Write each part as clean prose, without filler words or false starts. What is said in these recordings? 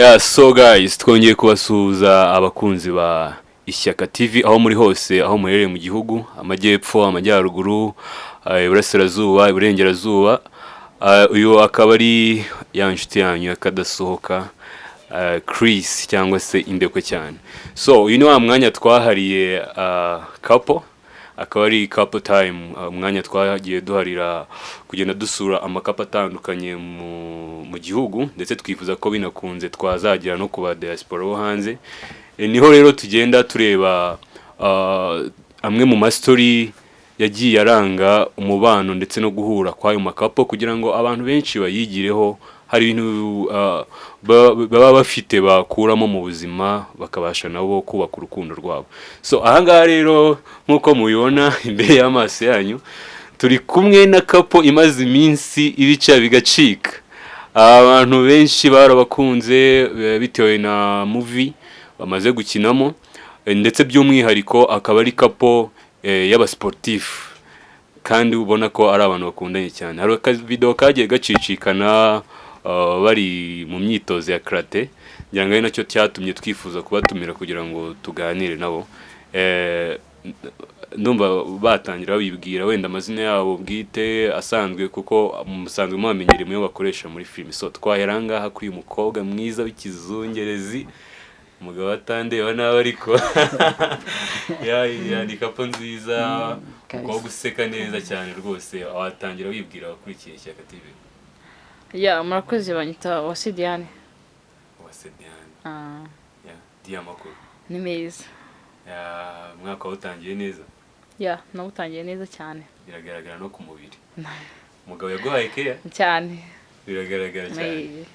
Yeah, so guys, twongeye kubasuhuza abakunzi ba Ishyaka TV aho muri hose, aho muherereye mu gihugu, amajyepfo, amajyaruguru, iburasirazuba, iburengerazuba. Uyu akaba ari ya nshuti yanyu akadasohoka, Chris cyangwa se Indekwe cyane. So, uyu ni wa mwanya twahariye couple, akaba ari couple time, umwanya twagiye duharira kugenda dusura amakapo atandukanye mu gihugu, ndetse twifuza ko binakunze twazagira no kuba diaspora bo hanze. Niho rero tugenda tureba amwe mu story yagiye aranga umubano ndetse no guhura kwayo makapo kugira ngo abantu benshi bayigireho. Hari ibintu baba bafite bakuramo mu buzima bakabasha nabo kubaka urukundo rwabo. So ahangaha rero nkuko mubibona imbere y'amaso yanyu turi kumwe na kapo imaze iminsi ibica bigacika. Abantu benshi barabakunze bitewe na movie bamaze gukinamo, ndetse by'umwihariko akaba ari kapo y'abasportif kandi ubona ko ari abantu bakundanye cyane. Hari video kagiye gacicikana bari mu myitozo ya karate, ngira ngo ari nacyo cyatumye twifuza kubatumira kugira ngo tuganire nabo. Ndumva batangira babibwira wenda amazina yabo bwite asanzwe kuko musanzwe mwamenyereye mu bakoresha muri film. So twaheranga aha kuri umukobwa mwiza w'ikizungerezi, umugabo atandeba nawe ariko ya ni kapo nziza, umukobwa useka neza cyane rwose. Awatangira wibwira abakurikiye Ishyaka TV. Ya murakoze banyita Wase Diane. Wase Diane. Ya Diane makuru. Ni meza. Ya mwaka utangiye neza. Ya nawutangiye neza cyane. Biragaragara no ku mubiri. Umugabo yaguhaye care cyane. Biragaragara cyane.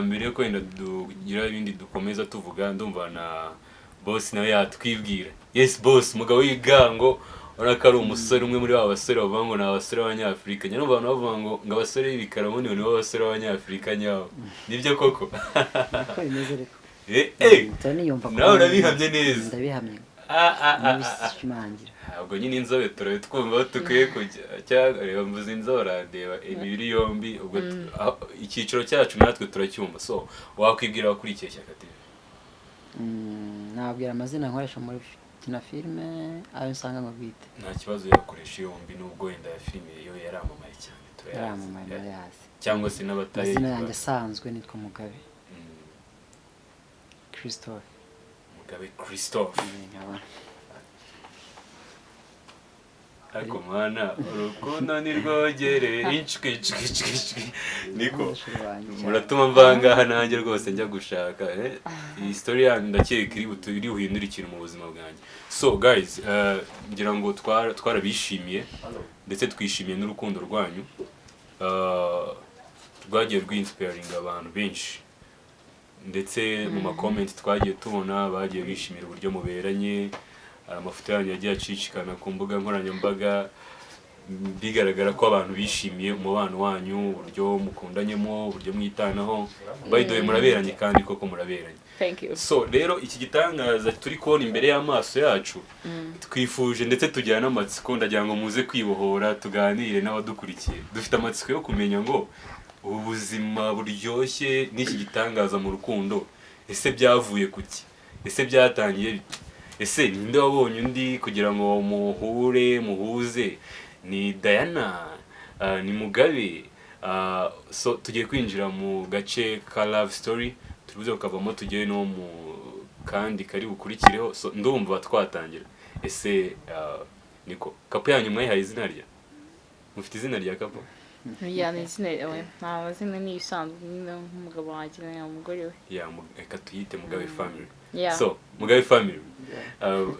Mbere ko wenda dugira ibindi dukomeza tuvuga, ndumva na boss nawe yatwibwira. Yes boss, umugabo w'igango uraka ari umusore umwe muri abasore bavuga ngo ni abasore b'Abanyafrika. Nyine abantu bavuga ngo abasore b'ibikara ni bo basore b'Abanyafrika nyawo. Nibyo koko? Ko bimeze reko. Toni yumva ko nawe urabihamye neza. Ndabihamye. Bishimangira. Ubwo nyine inzobe turabe twumva tukwiye kujya cyangwa reba mvuze inzora ndeba imibiri yombi. Ubwo icyiciro cyacu natwe turacyumva. So wakwibwira abakurikiye Ishyaka TV? Nabwira amazina nkoresha muri kina filme ayo nsanga ngo bwite. Nta kibazo yakoresha yombi nubwo wenda ya filme yo yaramamaye cyane turayazi. Cyangwa se n'abataye. Izina yanjye asanzwe nitwa Mugabe Christophe. Mugabe Christophe. Ariko mwana urukundo ni rwogere inchwe niko muratuma mvanga nanjye rwose njya gushaka iyi story yanyu ndakeka iri buhindura ikintu mu buzima bwanjye. So guys, ngira ngo twarabishimiye ndetse twishimiye n'urukundo rwanyu, rwagiye rwinspiring abantu benshi, ndetse mu ma comment twagiye tubona bagiye bishimira uburyo muberanye. Amafoto yanyu yagiye acicikana ku mbuga nkoranyambaga, bigaragara ko abantu bishimiye umubano wanyu, uburyo mukundanyemo, uburyo mwitanaho. By the way muraberanye kandi koko muraberanye. Thank you. So rero iki gitangaza turi kubona imbere y'amaso yacu, twifuje ndetse tujyana amatsiko, ndagira ngo muze kwibohora tuganire n'abadukurikiye. Dufite amatsiko yo kumenya ngo ubu buzima buryoshye n'iki gitangaza mu rukundo ese byavuye kuki, ese byatangiye bite, ese ninde wabonye undi kugira ngo muhuze? Ni Diana, ni Mugabe. So tugiye kwinjira mu gace ka love story, turuze ukavamo tugiye no mu kandi kari bukurikireho. So ndumva twatangira. Ese niko kapo yanyu mwayihaye izina rya? Mufite izina rya kapo? Ya ni izina we. Nta mazina ni isanzwe n'umugabo wanjye n'umugore we. Ya reka tuyite Mugabe family. Yeah. So Mugabe family,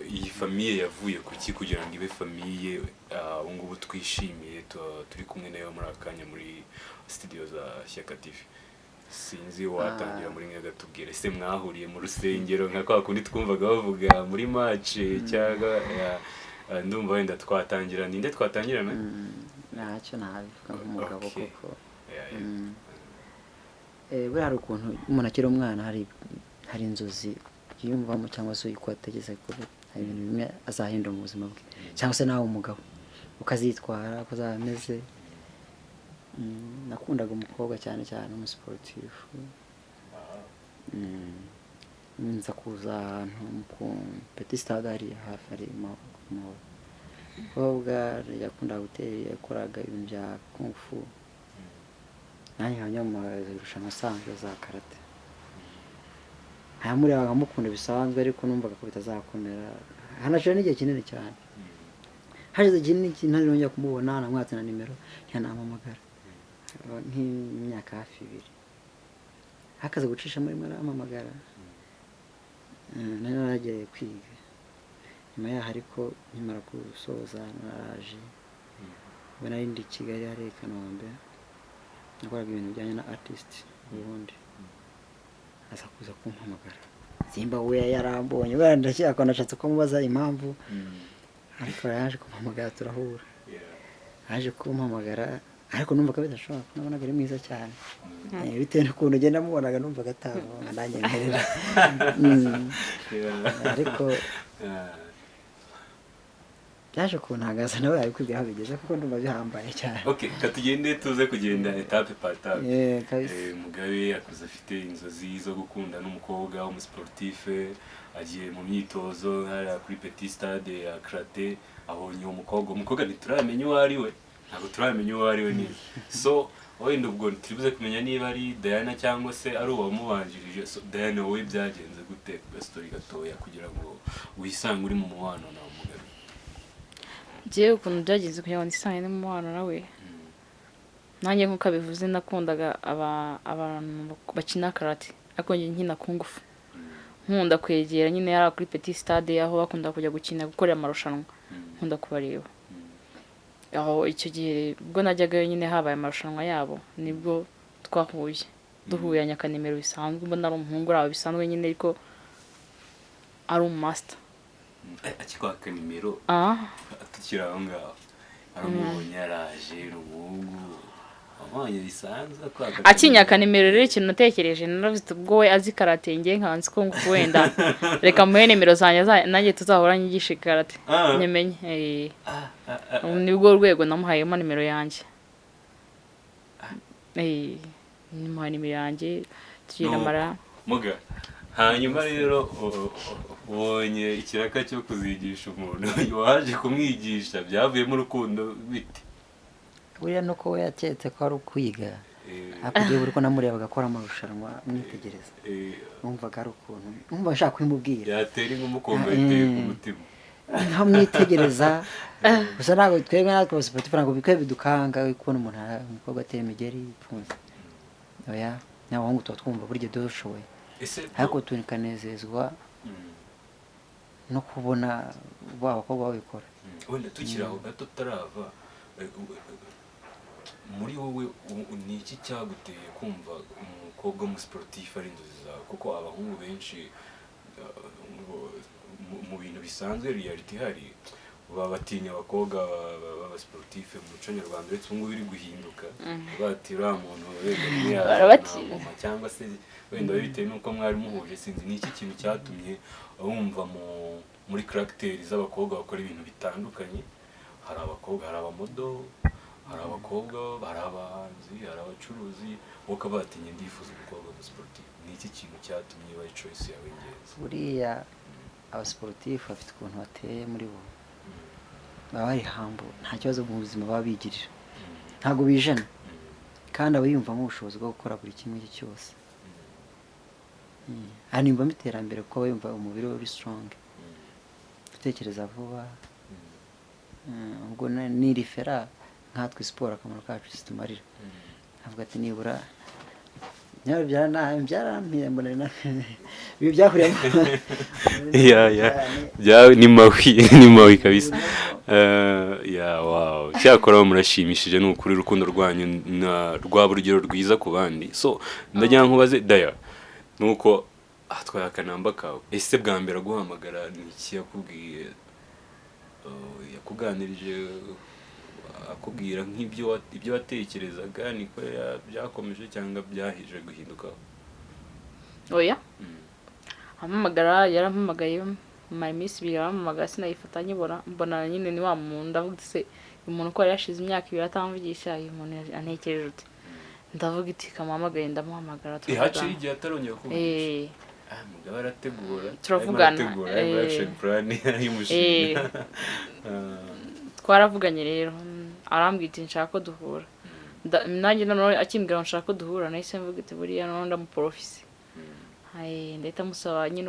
iyi famille yavuye kuki kugira ngo ibe famille ngubu twishimiye turi kumwe nayo muri akanya muri studio za Ishyaka TV? Sinzi watangira muri mwe gatubwire se mwahuriye mu rusengero nka kwa kundi twumvaga bavuga muri match cyangwa ndumva wenda twatangira ninde twatangirana? Ntacyo nabivuga nk'umugabo koko. Buri hari ukuntu umuntu akiri umwana hari inzozi yumvamo cyangwa se uyikwategeza ko hari ibintu bimwe azahindura mu buzima bwe, cyangwa se nawe umugabo ukazitwara ko zameze. Nakundaga umukobwa cyane umusportif. nza kuza ahantu ku petit stade hariya hafi ari umukobwa yakundaga yakoraga ibintu bya kung fu nanjye nkajya mu marushanwa asanzwe za karate nkamureba nkamukunda bisanzwe ariko numvaga ko bitazakomera hanashira n'igihe kinini cyane hashize igihe kinini nongera kumubona namwatse na nimero ntiyanampamagara nk'imyaka hafi 2 hakaza gucisha muri marampamagara nari naragiye kwiga nyuma yaho ariko nkimara gusoza naraje ubwo nari ndi Kigali hari i Kanombe nakoraga ibintu bijyanye na artist ubundi aza kuza kumpamagara simba we yarambonye ndashaka ko nashatse ko mubaza impamvu ariko yaje kumpamagara turahura yaje kumpamagara ariko numva ko bidashobora nabonaga ari mwiza cyane bitewe n'ukuntu ugenda mubonaga numva gatabo nanjye nkerera ariko byaje kuntagaza nawe ari kwibwira aho bigeze kuko ndumva bihambaye cyane. Okay, katugende tuze kugenda etape par etape. Mugabe yakuze afite inzozi zo gukunda n'umukobwa w'umusportife agiye mu myitozo kuri petit stade ya karate aho ni umukobwa ntituramenye uwo ari we ntabwo turamenya uwo ari we ni so wenda ubwo turibuze kumenya niba ari Diana cyangwa se ari uwamubanjirije. So Diana wowe byagenze gute gastori gatoya kugira ngo wisange uri mu mubano na Mugabe? Jewe ukuntu byagenze kugira ngo nisange mu mubano nawe nanjye nkuko abivuze nakundaga abantu bakina karate ariko njye nkina kung fu nkunda kwegera nyine yari kuri petit stade aho bakunda kujya gukina gukorera amarushanwa nkunda kubareba aho icyo gihe ubwo najyaga nyine habaye amarushanwa yabo nibwo twahuye duhuye nyakanimero bisanzwe mbona ari umuhungu uraho bisanzwe nyine ariko ari master akikwaka nimero tukira aho ngaho aramubonye yaraje n'umuhungu amanye bisanzwe kwaka akinyaka nimero rero ikintu natekereje naravuze ubwo we azi karate ngiye nkanzi ko wenda reka muhe nimero zanjye nanjye tuzahora nyigisha karate nyemenye nibwo rwego namuhayemo nimero yanjye nimuha nimero yanjye tugira mara Muga hanyuma rero ubonye ikiraka cyo kuzigisha umuntu waje kumwigisha byavuyemo urukundo bite? Buriya nuko we yaketse ko ari ukwiga akugiye buri ko namurebaga akora amarushanwa mwitegereza numvaga ari ukuntu numva nshaka kwimubwira yatera nk'umukombe yiteye ku mutima nta mwitegereza gusa ntabwo twebwe natwe abasiporutifu ntabwo bikwiye bidukanga kubona umuntu umukobwa atera imigeri ipfunze oya n'abahungu tuba twumva burya dushoboye ariko tukanezezwa no kubona abakobwa babikora. Wenda tukiri aho gato tarava muri wowe ni iki cyaguteye kumva umukobwa w'umusportifu ari inzozi zawe? Kuko abahungu benshi mu bintu bisanzwe reality hari batinya abakobwa b'abasportifu mu muco nyarwanda uretse ubu ngubu biri guhinduka batira umuntu wenda cyangwa se wenda bitewe n'uko mwari muhuje sinzi ni iki kintu cyatumye wumva muri character z'abakobwa bakora ibintu bitandukanye? Hari abakobwa, hari abamodo, hari abakobwa, hari abahanzi, hari abacuruzi, wowe batinye ndifuza umukobwa w'umusportifu. Ni iki kintu cyatumye bayi choice yawe ingenzi? Buriya abasportifu bafite ukuntu bateye muri bo baba bari hambo nta kibazo mu buzima baba bigirira ntabwo bijana kandi aba yumvamo ubushobozi bwo gukora buri kimwe cyose animva iterambere kuko aba yumva umubiri we uri strong gutekereza vuba ubwo ni rifera nkatwe siporo akamaro kacu situmarira avuga ati nibura byarampiye mbona ibi byahuriyemo ni mawi kabisa. Wow, cyakora murashimishije n'ukuri urukundo rwanyu rwa burugero rwiza ku bandi. So ndagira nkubaze Daya nuko atwaye akanamba kawe ese bwa mbere aguhamagara ni iki yakubwiye? Yakuganirije akubwira nk'ibyo watekerezaga niko byakomeje cyangwa byahije guhinduka? Oya amamagara yarampamagaye mu minsi birampamagara sinayifata nyibora mbona nyine ni wa muntu ndavuga se umuntu ko yashize imyaka 2 atamvugisha uyu muntu antekereje ute ndavuga iti kamuhamagaye ndamuhamagara haciye igihe atarongera kuvugisha mugabo arategura turavugana action plan y'umushinga twaravuganye rero arambwira iti nshaka ko duhura nanjye none akimbwira ngo nshaka ko duhura nahise mvuga iti buriya none ndamuprofise ndahita musaba nyine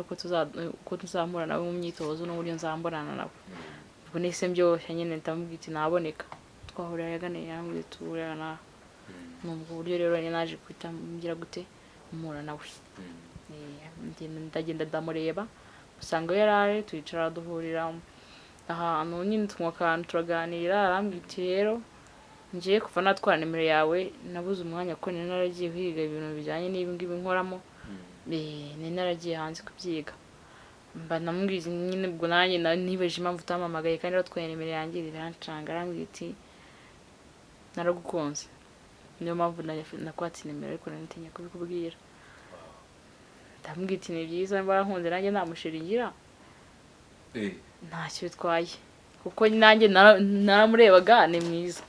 uko tuzamura nawe mu myitozo n'uburyo nzamburana nawe ubwo nahise mbyoshya nyine ndamubwira iti naboneka twahurira yaganiriye arambwira tuhurana nubwo buryo rero naje kwita mbwira gute umura nawe ndagenda ndamureba usanga yaraje twicara duhurira ahantu nyine tunywa akantu turaganira arambwira iti rero ngiye kuva natwara nimero yawe nabuze umwanya ko nari naragiye kwiga ibintu bijyanye n'ibi ngibi nkoramo nari naragiye hanze kubyiga mba namubwiza nyine ubwo nanjye nibeje impamvu utampamagaye kandi watwaye nimero yanjye birancanga arambwira iti naragukunze niyo mpamvu nakwatse nimero ariko nanitinya kubikubwira ndamubwira iti ni byiza barankunze nanjye namushiringira ntacyo bitwaye kuko nanjye naramurebaga ni mwiza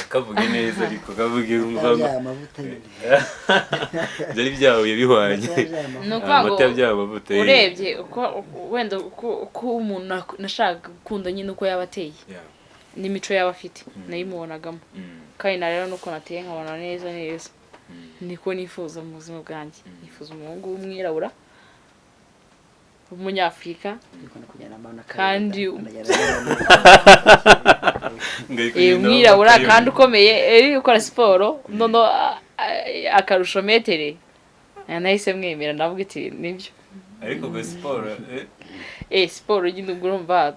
kavuge neza ariko kavuge byari byahuye bihwanye amata byaba amavuta urebye wenda uko umuntu nashaka gukunda nyine uko yaba ateye n'imico yaba afite nayimubonagamo kandi na rero nuko nateye nkabona neza niko nifuza mu buzima bwanjye nifuza umuhungu w'umwirabura w'umunyafurika kandi umwirabura kandi ukomeye ukora siporo nono akarusho metere nahise mwemera navuga iti nibyo ariko ngo siporo siporo nyine ubwo urumva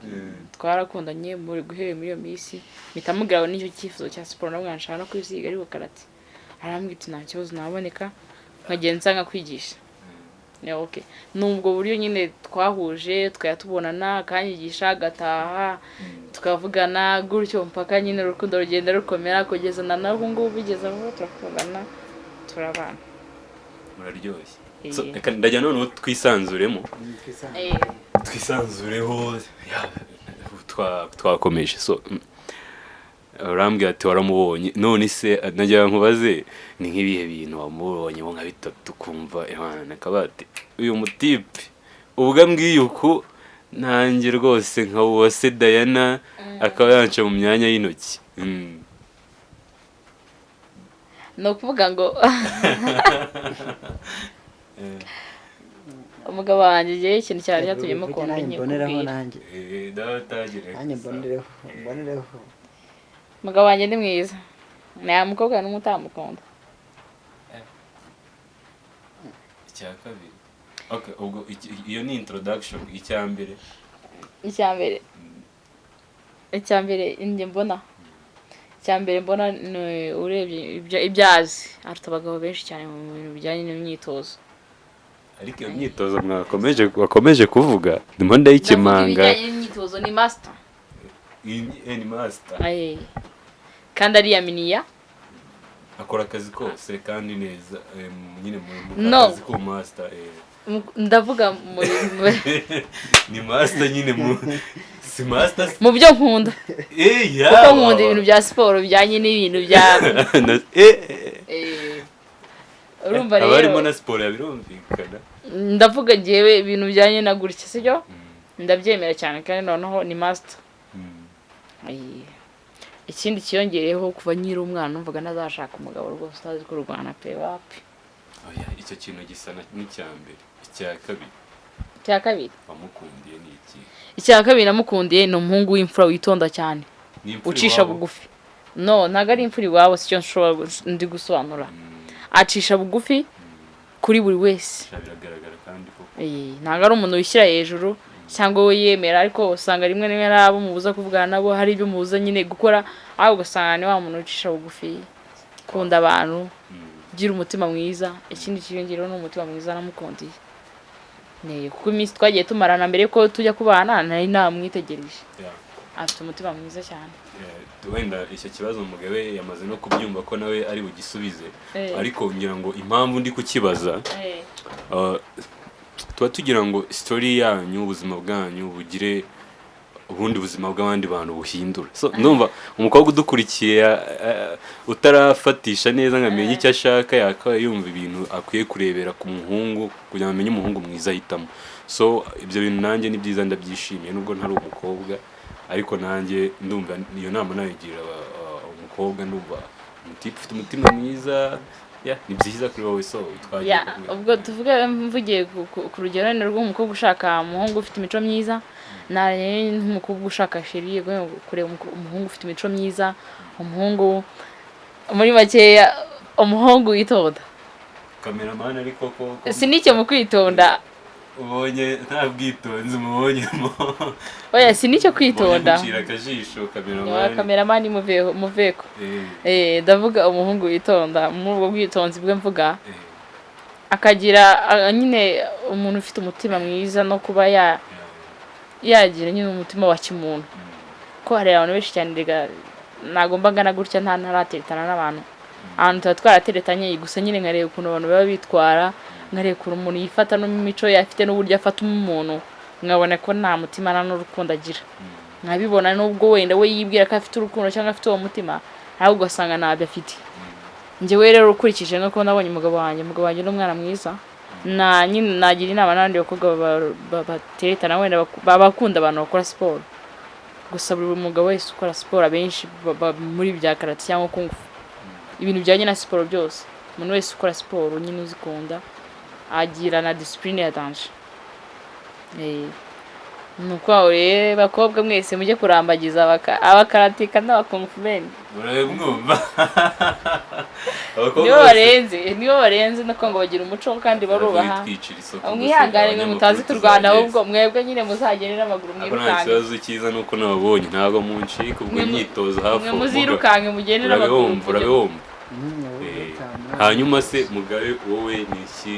twarakundanye muri guhera muri iyo minsi mpita mubwira n'icyo cyifuzo cya siporo nabwo nshaka no kwiziga ariko karate arambwira iti nta kibazo naboneka nkagenza nkakwigisha okay nubwo buryo nyine twahuje twayatubonana akanyigisha agataha tukavugana gutyo mpaka nyine urukundo rugenda rukomera kugeza na n'ubu ngubu bigeze aho turakundana turabana muraryoshye reka ndajya noneho twisanzureho twakomeje urambwira ati waramubonye none se najya nkubaze ni nk'ibihe bintu wamubonye nka bitatu kumva kabati uyu mutipe ubwo ambwiye uko nanjye rwose nka Uwase Diana akaba yanca mu myanya y'intoki no kuvuga ngo umugabo wanjye igihe ikintu cyari cyatumye mukunda mboneraho nanjye mbonereho umugabo wanjye ni mwiza nta mukobwa n'umwe utamukunda icya kabiri ubwo iyo ni introduction icyambere njye mbona icyambere mbona urebye ibyazi afite abagabo benshi cyane mu bintu bijyanye n'imyitozo ariko iyo myitozo wakomeje kuvuga ndimo ndayikemanga imyitozo ni master ni master kandi ari yaminiya akora akazi kose kandi neza nyine mu kazi ko master ndavuga ni master nyine si master mu byo nkunda kuko nkunda ibintu bya siporo bijyanye n'ibintu bya urumva rero abarimo na siporo yabirumvikana ndavuga ngewe ibintu bijyanye na gutya sibyo ndabyemera cyane kandi noneho ni master ikindi kiyongereyeho kuva nyiri umwana numvaga nazashaka umugabo rwose utazi kurwana pe wapi icyo kintu gisa n'icyambere icya kabiri wamukundiye ni iki icya kabiri namukundiye ni umuhungu w'imfura witonda cyane ucisha bugufi ntago ari imfura iwabo sicyo nshobora ndi gusobanura acisha bugufi kuri buri wese biragaragara kandi koko ntago ari umuntu wishyira hejuru cyangwa we yemera ariko usanga rimwe n'abo mubuza kuvugana nabo hari ibyo mubuza nyine gukora aho ugasanga ni wa muntu ucisha bugufi kunda abantu gira umutima mwiza ikindi kiyongereho ni umutima mwiza namukundiye kuko iminsi twagiye tumarana mbere ko tujya kubana nari namwitegereje afite umutima mwiza cyane wenda icyo kibazo umugabo yamaze no kubyumva ko nawe ari bugisubize ariko ngira ngo impamvu ndi kukibaza tuba tugira ngo story yanyu ubuzima bwanyu bugire ubundi buzima bw'abandi bantu buhindura. So ndumva umukobwa udukurikiye utarafatisha neza nkamenya icyo ashaka yakaba yumva ibintu akwiye kurebera ku muhungu kugira ngo amenye umuhungu mwiza ahitamo. So ibyo bintu nanjye ni byiza ndabyishimiye nubwo ntari umukobwa, ariko nanjye ndumva iyo nama nayigira umukobwa, ndumva ufite umutima mwiza, ni byiza kuri wowe. So twagiye ubwo tuvuge mvugiye ku rugero rw'umukobwa ushaka umuhungu ufite imico myiza, n'umukobwa ushaka sheri kureba umuhungu ufite imico myiza, umuhungu muri makeya umuhungu witonda. Cameraman ariko ko sinike mu kwitonda ubonye nta bwitonzi mubonyemo. Oya sinike kwitonda. Gucira akajisho cameraman muveko. Ndavuga umuhungu witonda mu bwo bwitonzi bwe mvuga. Akagira nyine umuntu ufite umutima mwiza no kuba yagira nyine umutima wa kimuntu. Ko hari abantu benshi cyane nagomba ngana gutya nta ntarateretana n'abantu. Ahantu tuba twarateretanye gusa nyine nkareba ukuntu abantu baba bitwara, nkareba ukuntu umuntu yifata no mu mico yafite n'uburyo afata umuntu, nkabona ko nta mutima nta n'urukundo agira. Nkabibona nubwo wenda we yibwira ko afite urukundo cyangwa afite uwo mutima, ahubwo ugasanga ntabyo afite. Njyewe rero ukurikije nk'uko nabonye umugabo wanjye n'umwana mwiza, nyine nagira inama n'abandi bakobwa bateretana wenda bakunda abantu bakora siporo. Gusa buri mugabo wese ukora siporo abenshi muri bya karate cyangwa kungu ibintu bijyanye na siporo byose, umuntu wese ukora siporo nyine uzikunda agira na discipline ya danje. Nuko aho rero bakobwa mwese mujye kurambagiza abakaratika n'abakungu bene. Urabumva nibo barenze nuko ngo bagira umuco kandi barubaha. Mwihangane mutazi turwana ahubwo mwebwe nyine muzagenera amaguru mwirukange. Nta kibazo cyiza nuko nababonye ntabwo muncika ubwo imyitozo hafi. Mwe muzirukange mugenera amaguru. Urabumva. Hanyuma se Mugabe wowe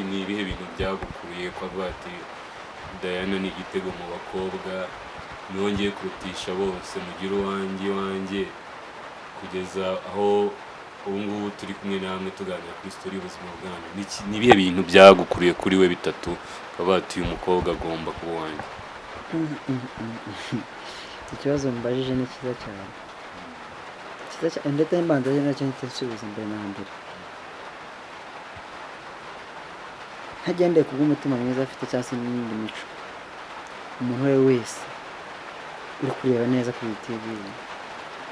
ni ibihe bintu byagukuruye kwa bati Diana ni igitego mu bakobwa nongeye kurutisha bose mugira uwanjye kugeza aho ubu ngubu turi kumwe namwe tuganira kuri story y'ubuzima bwanyu? Ni ibihe bintu byagukuruye kuri we bitatu ukaba bati uyu mukobwa agomba kuba uwanjye? Ikibazo mbajije ni cyiza cyane, ndetse mbanza nacyo nitasubiza mbere na mbere. Hagendeye ku bw'umutima mwiza afite cyangwa se n'indi mico, umuntu we wese uri kureba neza kuri TV,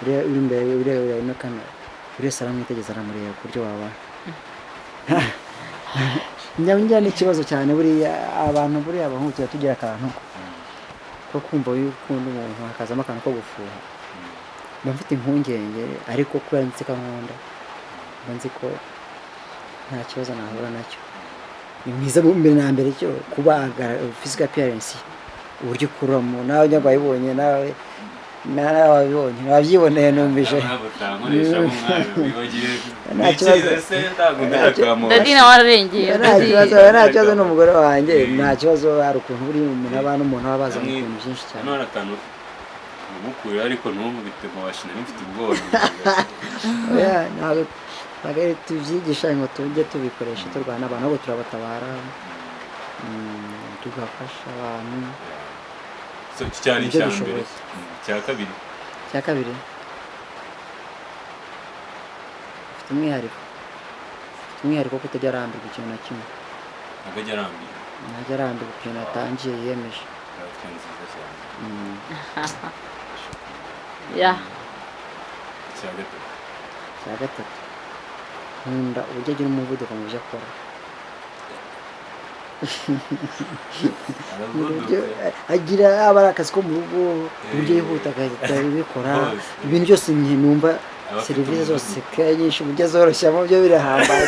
uri imbere ureba ino kamera, buri wese aramwitegereza aramureba ku buryo waba njya n'ikibazo cyane buriya abantu buriya abahungu tugira akantu ko kumva y'urukundo umuntu hakazamo akantu ko gufuha. Mba mfite impungenge ariko kubera nzi ko nkunda, mba nzi ko nta kibazo nahura nacyo. Ni mwiza mbere na mbere cyo kubaga physical appearance, uburyo kuramo nawe nyagwayibonye nawe wabibonye wabyiboneye numvise. Dadina wararengeye. Nta kibazo n'umugore wanjye, nta kibazo. Hari ukuntu buri umuntu abantu umuntu abaza mu bintu byinshi cyane. None akantu mukuru ariko ntumubite mubashina nifite ubwoba. Ntabwo tubyigisha ngo tujye tubikoresha turwana abantu, ahubwo turabatabara tugafasha abantu. Cyane cyambere cya kabiri ufite umwihariko ko utajya arambirwa ikintu na kimwe. Ntajya arambirwa ikintu atangiye yiyemeje. Cya gatatu nkunda uburyo agira umuvuduko mu byo akora. Agira aba ari akazi ko mu rugo, uburyo yihuta agahita abikora, ibintu byose numva serivisi zose nyinshi uburyo azoroshyamo byo birahambaye.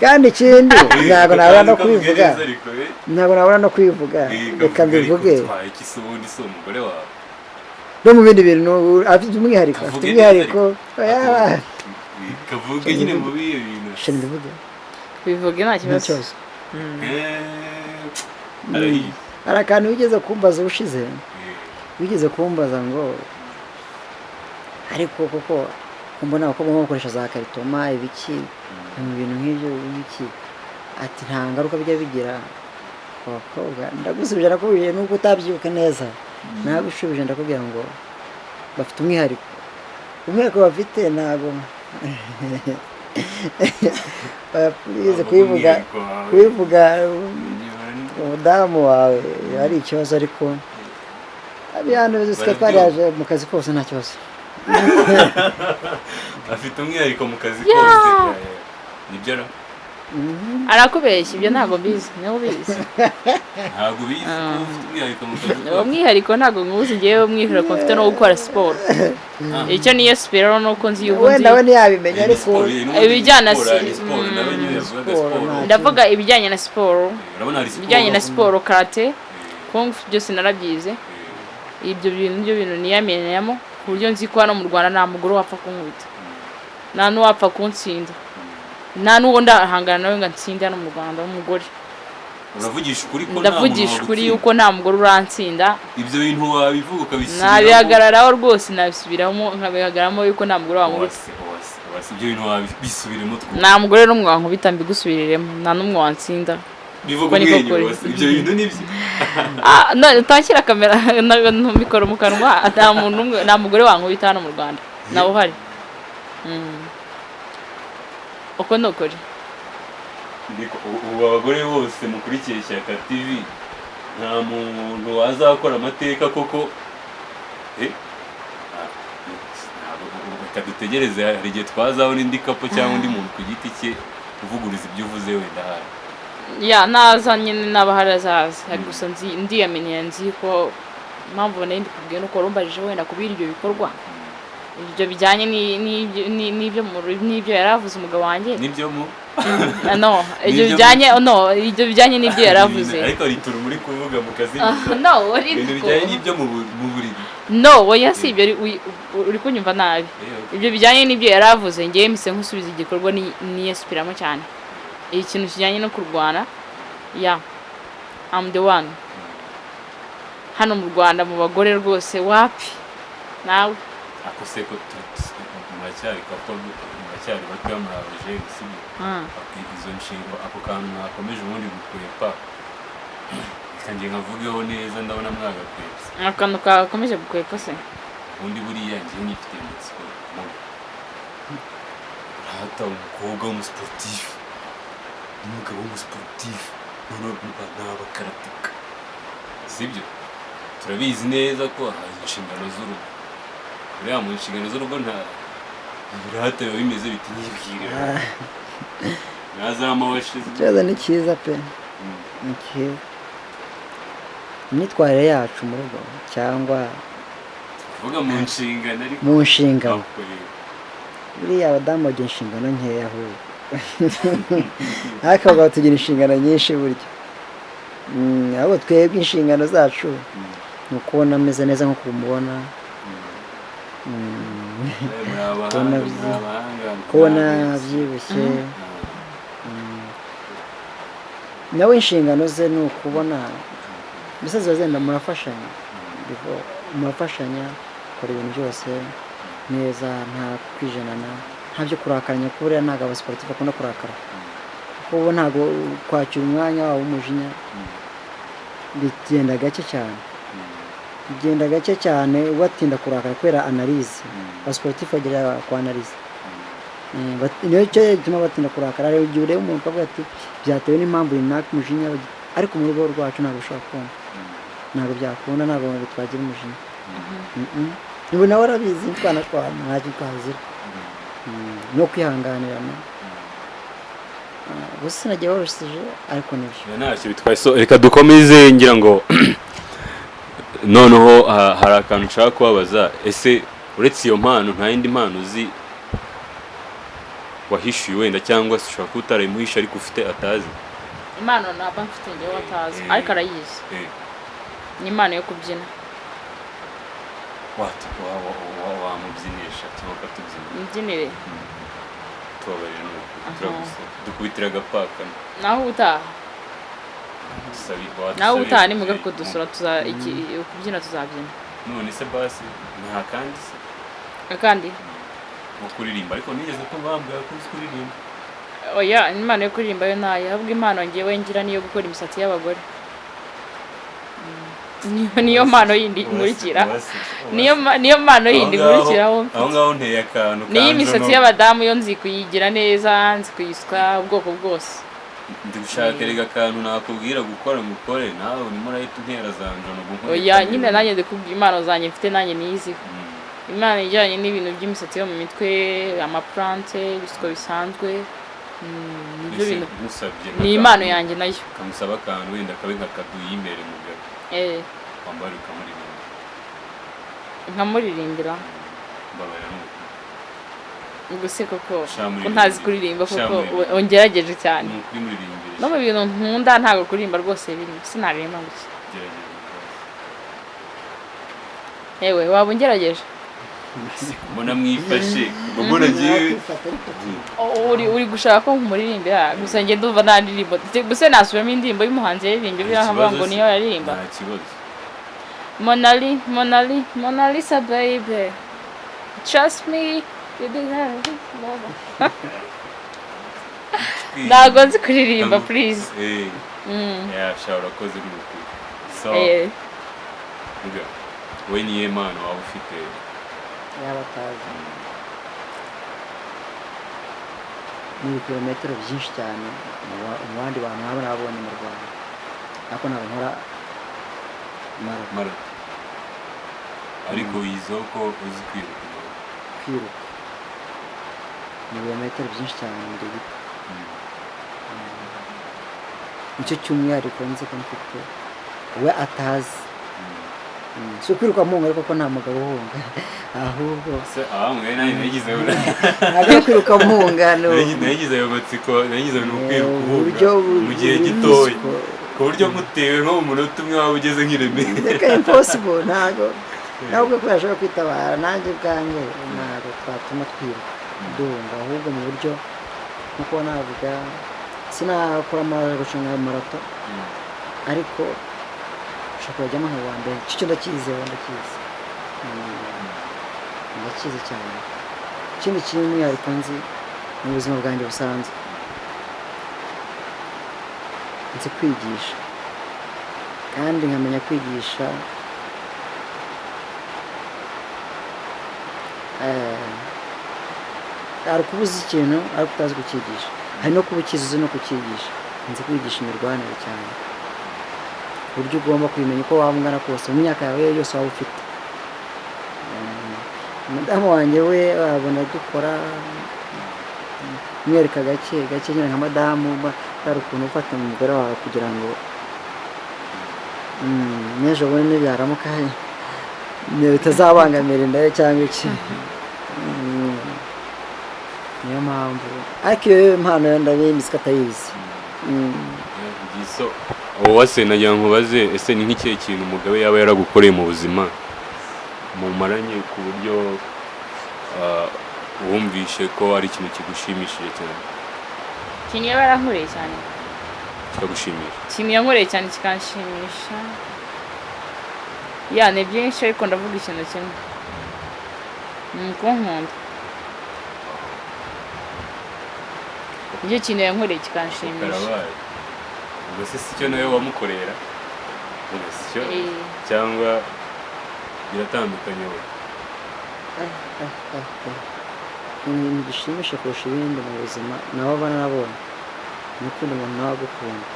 Kandi ikindi ntabwo nabura no kwivuga, reka mbivuge no mu bindi bintu afite umwihariko. Kavuge nyine mu bihe bintu. Bivuge nta kibazo. Hari akantu wigeze kumbaza ubushize, wigeze kumbaza ngo ariko koko mbona abakobwa bakoresha za karitoma ibiki mu bintu nk'ibyo ibiki, ati nta ngaruka bijya bigira abakobwa ndagusubije nakubwiye nubwo utabyibuka neza nagushubije ndakubwira ngo bafite umwihariko bafite ntabwo bize kubivuga umudamu wawe ari ikibazo ariko abihano bizisika twariyaje mu kazi kose nta kibazo afite umwihariko mu kazi kose nibyo ra arakubeshya ibyo ntabwo mbizi niwe ubizi ntabwo ubizi ko ufite umwihariko mu kazi kose umwihariko ntabwo nkuzi ngewe umwihariko mfite no gukora siporo icyo niyo siporo nuko nzi yuko wenda we ntiyabimenya ariko ibijyana siporo nawe nyine yavugaga siporo ndavuga ibijyanye na siporo urabona hari siporo ibijyanye na siporo karate kung fu byose narabyize ibyo bintu niyamenyamo ku buryo nzi ko hano mu Rwanda nta mugore wapfa kunkubita nta n'uwapfa kuntsinda nta n'uwo ndahangana nawe ngo ntsinde hano mu Rwanda w'umugore uravugisha ukuri ko ndavugisha ukuri yuko nta mugore urantsinda ibyo bintu wabivuga ukabisubiramo nabihagararaho rwose nabisubiramo nkabihagaramo yuko nta mugore wankubita ibyo bintu wabisubiremo nta mugore n'umwe wankubita mbigusubiriremo nta n'umwe wantsinda bivuga umwenyuro ibyo bintu nibyo utakira kamera mikoro mu kanwa nta mugore wankubita hano mu Rwanda nawe uhari uko ni ukuri ubu abagore bose mukurikiye Shyaka TV nta muntu wazakora amateka koko reka dutegereze hari igihe twazabona indi kapo cyangwa undi muntu ku giti cye uvuguriza ibyo uvuze wenda hari naza nyine n'abahari azaza gusa ndiyamenyera nzi ko impamvu nari ndikubwiye nuko warumbajije wenda kubira ibyo bikorwa ibyo bijyanye n'ibyo yaravuze umugabo wanjye nibyo mu ibyo bijyanye n'ibyo yaravuze ariko ari turi muri kuvuga mu kazi ibintu bijyanye n'ibyo mu buriri oya si ibyo uri kunyumva nabi ibyo bijyanye n'ibyo yaravuze ngewe mise nkusubiza igikorwa niyesupiramo cyane ikintu kijyanye no kurwana I'm the one hano mu Rwanda mu bagore rwose wapi nawe ako se ko muracyari batoya murabaje gusiga izo nshinga ako kantu mwakomeje ubundi gukwepa kanjye nkavugeho neza ndabona mwagakwepse akantu kakomeje gukwepa se ubundi buriya ngiye nifite amatsiko hata umukobwa w'umusiporutifu n'umugabo w'umusiporutifu n'abakaratika sibyo turabizi neza ko hari inshingano z'urugo buriya mu nshingano z'urugo nta birahata biba bimeze biti nyibwire mwazama washize ikibazo ni cyiza pe ni cyiza imyitwarire yacu mu rugo cyangwa kuvuga mu nshingano ariko mu nshingano buriya abadamu bagira inshingano nkeya ahubwo ariko abagabo tugira inshingano nyinshi burya ahubwo twebwe inshingano zacu ni ukubona ameze neza nk'uko umubona kubona byibushye nawe inshingano ze ni ukubona mbese ziba zenda murafashanya ukora ibintu byose neza nta kwijenana nta byo kurakaranya kuko buriya ntabwo abasiporutifu bakunda kurakara kuko ubu ntabwo kwakira umwanya wabo w'umujinya bigenda gake cyane batinda kurakara kubera analize abasiporutifu bagira ku analize niyo cyo gituma batinda kurakara rero igihe ureba umuntu ukavuga ati byatewe n'impamvu runaka umujinya ariko mu rugo rwacu ntabwo ushobora kubona ntabwo byakunda ntabwo twagira umujinya ubu nawe arabizi twana ntacyo twazira no kwihanganirana gusa sinagiye woroshije ariko nibyo ntacyo bitwaye so reka dukomeze ngira ngo noneho hari akantu nshaka kubabaza ese uretse iyo mpano nta yindi mpano uzi wahishuye wenda cyangwa se ushobora kuba utarayimuhisha ariko ufite atazi impano ntabwo mfite ngewe atazi ariko arayizi ni impano yo kubyina wamubyinisha cyangwa ukatubyina imbyinire tubabarira dukubitira agapaka naho utaha ni muga kudusura kubyina tuzabyina none se basi nta kandi se akandi nko kuririmba ariko nigeze ko bambwira ko uzi kuririmba oya impano yo kuririmba yo ntayo ahubwo impano ngewe ngira niyo gukora imisatsi y'abagore niyo mpano yindi nkurikira niyo mpano yindi nkurikiraho aho ngaho nteye akantu niyo imisatsi y'abadamu yo nzi kuyigira neza nzi kuyisuka ubwoko bwose ndi gushaka erega akantu nakubwira gukora mukore nawe urimo urahita untera zanjona oya nyine nanjye ndikubwira impano zanjye mfite nanjye niyiziho imana ijyanye n'ibintu by'imisatsi yo mu mitwe amaplante ibisuko bisanzwe nibyo bintu ni impano yanjye nayo kamusaba akantu wenda kabe nka kaduyi imbere mugabo wambara nkamuririmbira mbabarira nuko ubwo se koko ko ntazi kuririmba koko ongerageje cyane no mu bintu nkunda ntabwo kuririmba rwose birimo sinaririmba gusa yewe waba ungerageje mbona mwifashe mbona ngiye uri gushaka ko nkumuririmbira gusa njye ndumva nta ndirimbo gusa nasubiramo indirimbo y'umuhanzi yaririmbye biravuga ngo niyo yaririmba nta kibazo Mona Lisa baby trust me you deserve it ntabwo nzi kuririmba please shawura koze n'ukuri so we niye mpano waba ufite yaba atazi ni ibirometero byinshi cyane mu bandi bantu nk'abo nabonye mu Rwanda ariko ntabwo nkora marato ariko wizeho ko uzi kwiruka ni ibirometero byinshi cyane mu gihe gito nicyo cy'umwihariko nzi ko mfite we atazi si ukwiruka munga ariko ko nta mugabo uhunga ahubwo mwe nayo nagizeho ntabwo kwiruka munga nagize ayo matsiko nagize no kwiruka mu gihe gitoya ku buryo mutewe nko mu munota umwe waba ugeze nk'iremera reka impossible ntabwo ko yashobora kwitabara nanjye ubwanjye ntabwo twatuma twiruka duhunga ahubwo mu buryo nkuko navuga sinakora amarushanwa ya marato ariko ushobora kujyamo nka wa mbere icyo ndakizi cyane ikindi cy'umwihariko nzi mu buzima bwanjye busanzwe nzi kwigisha kandi nkamenya kwigisha hari kuba uzi ikintu ariko utazi kucyigisha hari no kuba ukizi uzi no kucyigisha nzi kwigisha imirwanire cyane ku buryo ugomba kubimenya uko waba ungana kose mu myaka yawe yose waba ufite madamu wanjye we wabona dukora mwereka gake nyine nka madamu hari ukuntu ufata umugore wawe kugira ngo n'ejo bundi nibyaramuka bitazabangamira inda ye cyangwa iki niyo mpamvu ariko iyo mpano yo ndabizi ko atayizi wowe se nagira ngo ubaze ese ni nk'ikihe kintu umugabo yaba yaragukoreye mu buzima mumaranye ku buryo wumvishe ko ari ikintu kigushimishije cyane ikintu yaba yarankoreye cyane kikagushimisha ikintu yankoreye cyane kikanshimisha ni byinshi ariko ndavuga ikintu kimwe ni ukunkunda nicyo kintu yankoreye kikanshimisha ubwo se sicyo nawe wamukorera sicyo cyangwa biratandukanye we ibintu gishimisha kurusha ibindi mu buzima nabo banabonye ni ukunda umuntu nawe agukunda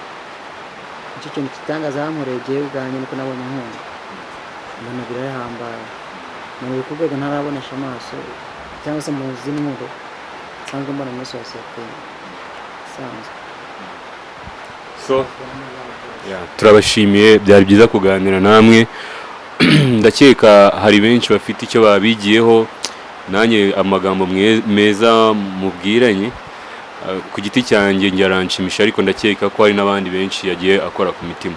nicyo kintu kitangaza hankoreye igihe ubwanjye niko nabonye nkunda mbona birahambaye mbona biri ku rwego ntarabonesha amaso cyangwa se mu zindi nkuru nsanzwe mbona muri sosiyete isanzwe turabashimiye byari byiza kuganira namwe ndakeka hari benshi bafite icyo babigiyeho nanjye amagambo meza mubwiranye ku giti cyanjye njyaranshimisha ariko ndakeka ko hari n'abandi benshi yagiye akora ku mitima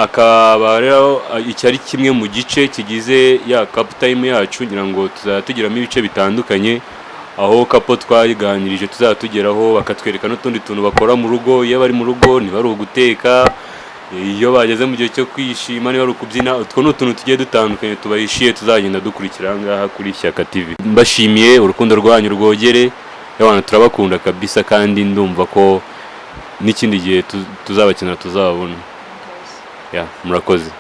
akaba rero iki ari kimwe mu gice kigize ya kapu tayimu yacu ngira ngo tuzatugiramo ibice bitandukanye aho kapo twaganirije tuzatugeraho bakatwereka n'utundi tuntu bakora mu rugo iyo bari mu rugo niba ari uguteka iyo bageze mu gihe cyo kwishima niba ari ukubyina utwo ni utuntu tugiye dutandukanye tubahishiye tuzagenda dukurikira ngaha kuri Shyaka TV mbashimiye urukundo rwanyu rwogere y'abantu turabakunda kabisa kandi ndumva ko n'ikindi gihe tuzabakenera tuzababona murakoze